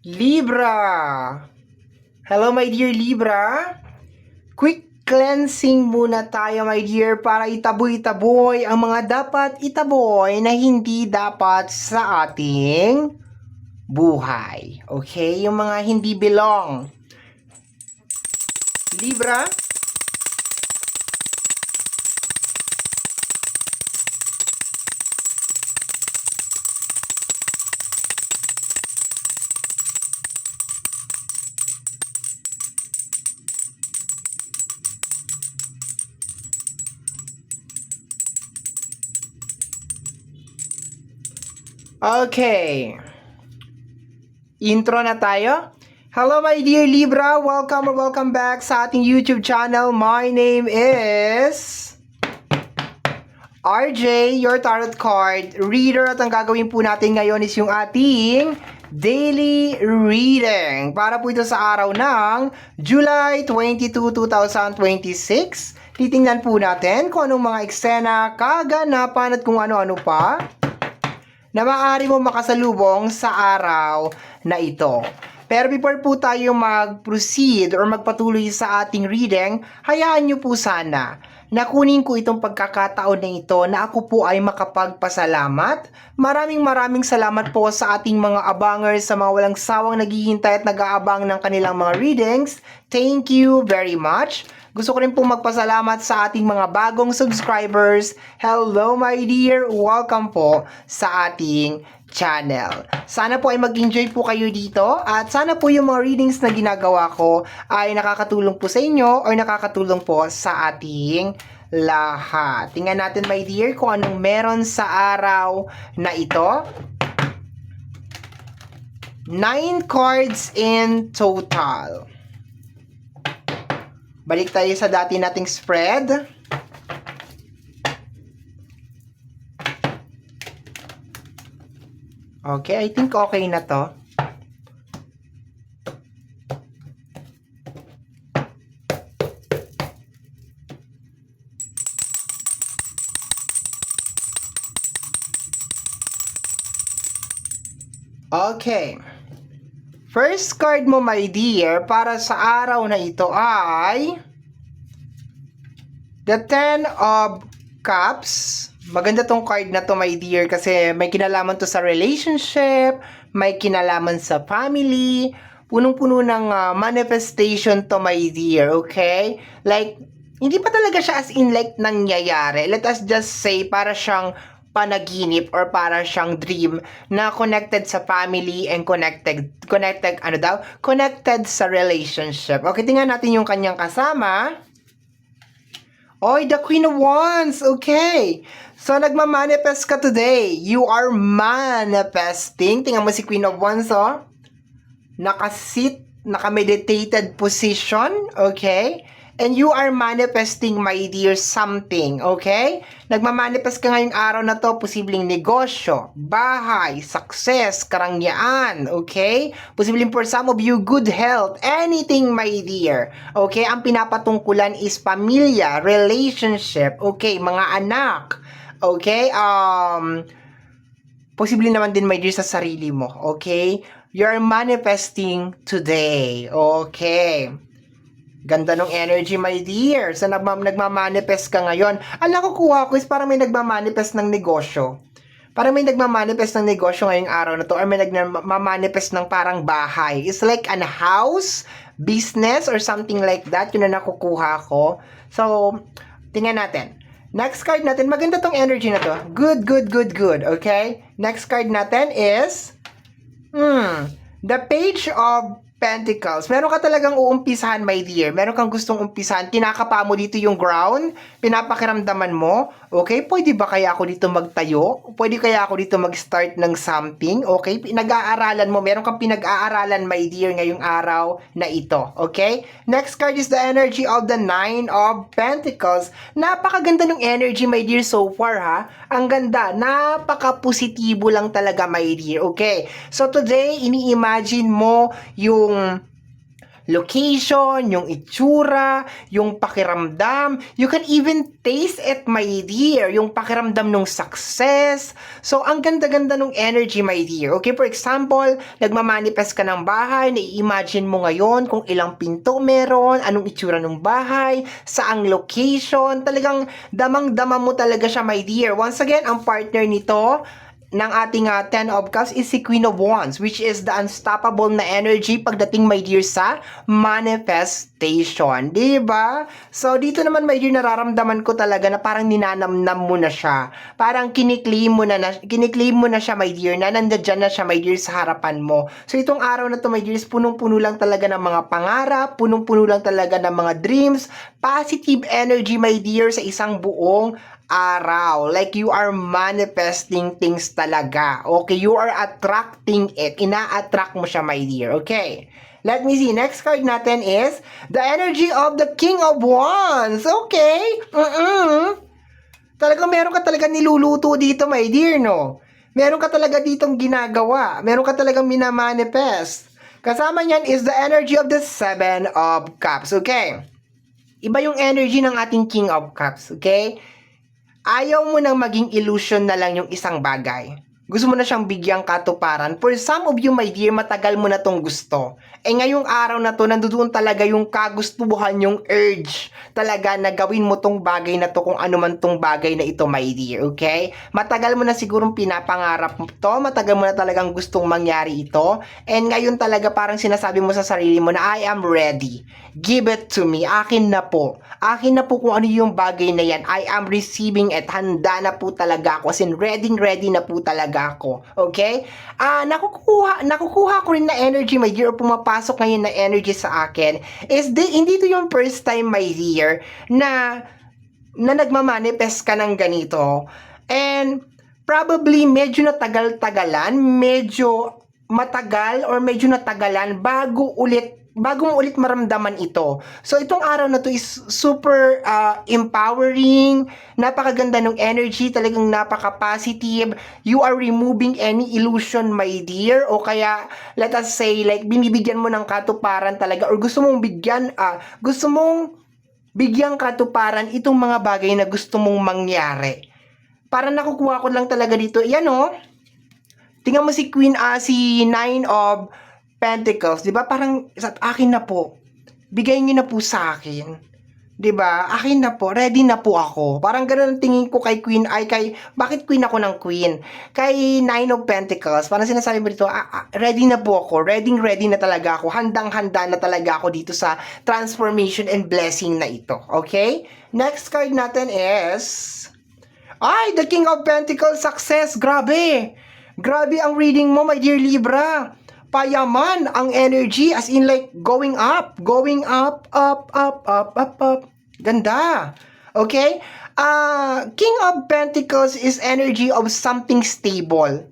Libra! Hello my dear Libra! Quick cleansing muna tayo my dear para itaboy-taboy ang mga dapat itaboy na hindi dapat sa ating buhay. Okay? Yung mga hindi belong. Libra? Okay. Intro na tayo. Hello my dear Libra, welcome back sa ating YouTube channel. My name is RJ, your tarot card reader, at ang gagawin po natin ngayon is yung ating daily reading. Para po ito sa araw ng July 22, 2026. Titingnan po natin kung anong mga eksena, kaganapan at kung ano-ano pa na maaari mo makasalubong sa araw na ito. Pero before po tayo mag-proceed or magpatuloy sa ating reading, hayaan nyo po sana na kunin ko itong pagkakataon na ito na ako po ay makapagpasalamat. Maraming salamat po sa ating mga abangers, sa mga walang sawang naghihintay at nag-aabang ng kanilang mga readings. Thank you very much. Gusto ko rin pong magpasalamat sa ating mga bagong subscribers. Hello my dear, welcome po sa ating channel. Sana po ay mag-enjoy po kayo dito at sana po yung mga readings na ginagawa ko ay nakakatulong po sa inyo or nakakatulong po sa ating lahat. Tingnan natin my dear kung anong meron sa araw na ito. 9 cards in total. Balik tayo sa dati nating spread. Okay, I think okay na to. Okay. First card mo, my dear, para sa araw na ito ay the Ten of Cups. Maganda tong card na to, my dear, kasi may kinalaman to sa relationship, may kinalaman sa family, punong-puno ng manifestation to, my dear, okay? Like, hindi pa talaga siya as in like nangyayari. Let us just say, para siyang panaginip or para siyang dream na connected sa family and connected sa relationship. Okay, tingnan natin yung kanyang kasama. Oy, the Queen of Wands. Okay. So, nagmamanifest ka today. You are manifesting. Tingnan mo si Queen of Wands, oh. Nakasit, naka-meditated position. Okay. And you are manifesting, my dear, something, okay? Nagmamanifest ka ngayong araw na to, posibleng negosyo, bahay, success, karangyaan, okay? Posibleng for some of you, good health, anything, my dear, okay? Ang pinapatungkulan is pamilya, relationship, okay? Mga anak, okay? Posibleng naman din, my dear, sa sarili mo, okay? You're manifesting today, okay? Ganda ng energy, my dear. So, nagmamanifest ka ngayon. Alam ko, kuha ko is parang may nagmamanifest ng negosyo. Parang may nagmamanifest ng negosyo ngayong araw na to, or may nagmamanifest ng parang bahay. It's like an house, business, or something like that. Yun na nakukuha ko. So, tingnan natin. Next card natin, maganda tong energy na to. Good. Okay? Next card natin is the Page of Pentacles. Meron ka talagang uumpisahan, my dear. Meron kang gustong umpisahan. Kinakapa mo dito yung ground. Pinapakiramdaman mo. Okay, pwede ba kaya ako dito magtayo? Pwede kaya ako dito mag-start ng something? Okay, pinag-aaralan mo. Meron kang pinag-aaralan, my dear, ngayong araw na ito. Okay? Next card is the energy of the Nine of Pentacles. Napakaganda ng energy, my dear, so far, ha? Ang ganda. Napaka-positibo lang talaga, my dear. Okay? So, today, ini-imagine mo yung location, yung itsura, yung pakiramdam. You can even taste it, my dear. Yung pakiramdam ng success. So, ang ganda-ganda ng energy, my dear. Okay, for example, nagmamanifest ka ng bahay, nai-imagine mo ngayon kung ilang pinto meron, anong itsura ng bahay, saang location. Talagang damang-dama mo talaga siya, my dear. Once again, ang partner nito ng ating 10 of Cups is si Queen of Wands, which is the unstoppable na energy pagdating, my dear, sa manifestation. Diba? So, dito naman, my dear, nararamdaman ko talaga na parang ninanamnam mo na siya. Parang kiniklaim mo na siya, my dear, na nandyan na siya, my dear, sa harapan mo. So, itong araw na to, my dear, is punong-puno lang talaga ng mga pangarap, punong-puno lang talaga ng mga dreams, positive energy, my dear, sa isang buong araw. Like you are manifesting things talaga. Okay, you are attracting it. Ina-attract mo siya, my dear. Okay. Let me see. Next card natin is the energy of the King of Wands. Okay. Talagang meron ka talaga niluluto dito, my dear, no? Meron ka talaga ditong ginagawa. Meron ka talagang minamanifest. Kasama niyan is the energy of the Seven of Cups. Okay. Iba yung energy ng ating King of Cups. Okay. Ayaw mo nang maging illusion na lang yung isang bagay. Gusto mo na siyang bigyang katuparan. For some of you, my dear, matagal mo na tong gusto. Eh ngayong araw na to, nandoon talaga yung kagustuhan, yung urge talaga na gawin mo tong bagay na to, kung ano man tong bagay na ito, my dear. Okay? Matagal mo na sigurong pinapangarap mo to. Matagal mo na talagang gustong mangyari ito. And ngayon talaga parang sinasabi mo sa sarili mo na I am ready. Give it to me. Akin na po. Akin na po kung ano yung bagay na yan. I am receiving it. Handa na po talaga ako. As in, ready na po talaga ako. Okay? Nakukuha ko rin na energy, my dear, o pumapasok ngayon na energy sa akin. Hindi to yung first time, my dear, na nagmamanifest ka ng ganito. And probably medyo natagal-tagalan, medyo matagal or medyo natagalan bago mo ulit maramdaman ito. So, itong araw na to is super empowering, napakaganda ng energy, talagang napaka-positive. You are removing any illusion, my dear, o kaya, let us say, like, binibigyan mo ng katuparan talaga, or gusto mong bigyang katuparan itong mga bagay na gusto mong mangyari. Para nakukuha ko lang talaga dito, yan o, tingnan mo si si Nine of Pentacles, 'di ba? Parang akin na po. Bigay niyo na po sa akin. 'Di ba? Akin na po, ready na po ako. Parang ganoon ang tingin ko kay bakit Queen ako ng Queen? Kay Nine of Pentacles, parang sinasabi mo dito, ready na po ako. Ready na talaga ako. Handang-handa na talaga ako dito sa transformation and blessing na ito. Okay? Next card natin is the King of Pentacles, success. Grabe. Grabe ang reading mo, my dear Libra. Payaman ang energy, as in like going up, up. Ganda. Okay? King of Pentacles is energy of something stable.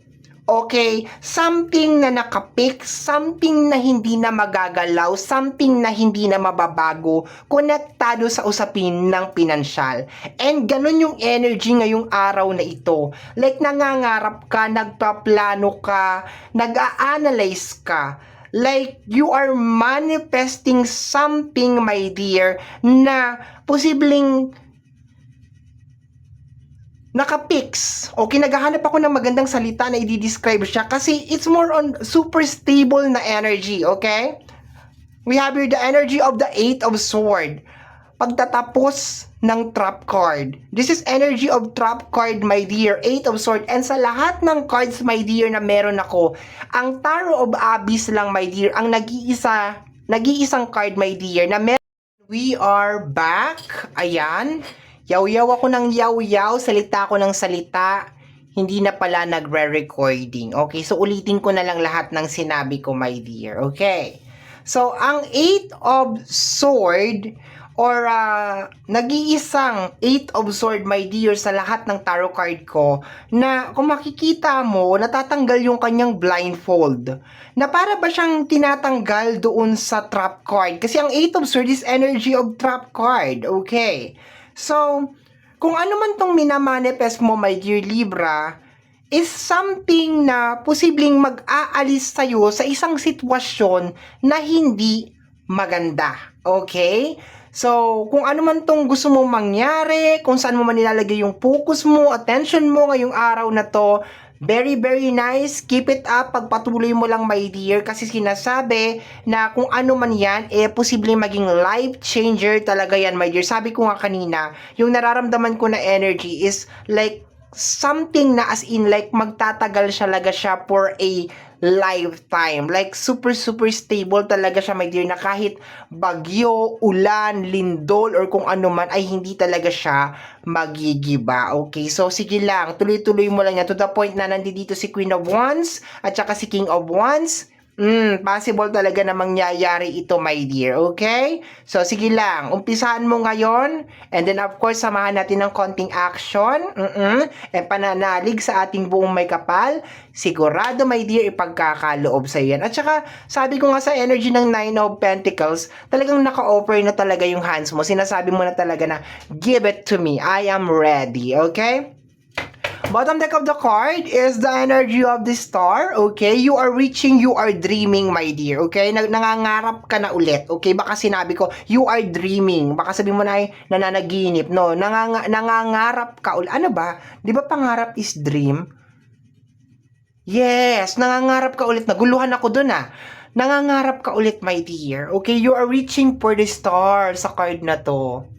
Okay? Something na nakapik, something na hindi na magagalaw, something na hindi na mababago, konektado sa usapin ng pinansyal. And ganun yung energy ngayong araw na ito. Like nangangarap ka, nagpaplano ka, nag-a-analyze ka. Like you are manifesting something, my dear, na posibleng nakapix. Okay, naghahanap ako ng magandang salita na i-describe siya kasi it's more on super stable na energy, okay? We have here the energy of the Eight of Sword. Pagtatapos ng trap card. This is energy of trap card, my dear. Eight of Sword. And sa lahat ng cards, my dear, na meron ako, ang Tarot of Abyss lang, my dear, ang nag-iisang card, my dear, na meron. We are back. Ayan. Yaw-yaw ako ng yaw-yaw, salita ako ng salita, hindi na pala nagre-recording. Okay, so ulitin ko na lang lahat ng sinabi ko, my dear. Okay. So, ang Eight of Sword, or nag-iisang Eight of Sword, my dear, sa lahat ng tarot card ko, na kung makikita mo, natatanggal yung kanyang blindfold. Na para ba siyang tinatanggal doon sa trap card? Kasi ang Eight of Sword is energy of trap card. Okay. So, kung ano man tong minamanifest mo, my dear Libra, is something na posibleng mag-aalis sa'yo sa isang sitwasyon na hindi maganda. Okay? So, kung ano man tong gusto mong mangyari, kung saan mo man nilalagay yung focus mo, attention mo ngayong araw na to, very, very nice. Keep it up. Pagpatuloy mo lang, my dear. Kasi sinasabi na kung ano man yan, posibleng maging life changer talaga yan, my dear. Sabi ko nga kanina, yung nararamdaman ko na energy is like something na as in like magtatagal siya for a lifetime. Like super stable talaga siya, my dear, na kahit bagyo, ulan, lindol, or kung ano man ay hindi talaga siya magigiba. Okay, so sige lang, tuloy-tuloy mo lang yan to the point na nandito si Queen of Wands at saka si King of Wands. Possible talaga na mangyayari ito, my dear. Okay? So, sige lang. Umpisahan mo ngayon. And then, of course, samahan natin ng konting action. And pananalig sa ating buong may kapal. Sigurado, my dear, ipagkakaloob sa yan. At saka, sabi ko nga sa energy ng Nine of Pentacles, talagang naka-offer na talaga yung hands mo. Sinasabi mo na talaga na, give it to me. I am ready. Okay? Bottom deck of the card is the energy of the star. Okay? You are reaching, you are dreaming, my dear. Okay? Nangangarap ka na ulit. Okay? Baka sinabi ko, you are dreaming. Baka sabi mo na ay nananaginip. No, nangangarap ka ulit. Ano ba? Di ba pangarap is dream? Yes, nangangarap ka ulit. Naguluhan ako dun ah. Nangangarap ka ulit, my dear. Okay? You are reaching for the star sa card na to.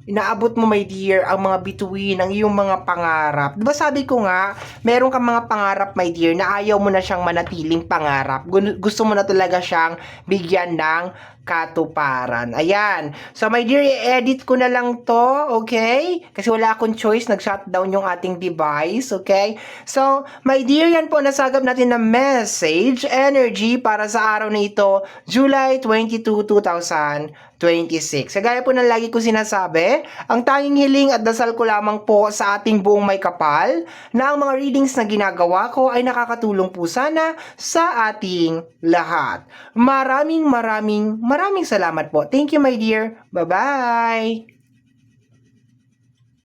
Inaabot mo, my dear, ang mga bituin, ang iyong mga pangarap. Diba sabi ko nga, meron kang mga pangarap, my dear, na ayaw mo na siyang manatiling pangarap. Gusto mo na talaga siyang bigyan ng katuparan. Ayan. So, my dear, i-edit ko na lang to, okay? Kasi wala akong choice, nag-shutdown yung ating device, okay? So, my dear, yan po, nasagap natin na message, energy para sa araw na ito, July 22, 2026. Kagaya po ng lagi ko sinasabi, ang tanging hiling at dasal ko lamang po sa ating buong may kapal na ang mga readings na ginagawa ko ay nakakatulong po sana sa ating lahat. Maraming salamat po. Thank you, my dear. Bye-bye!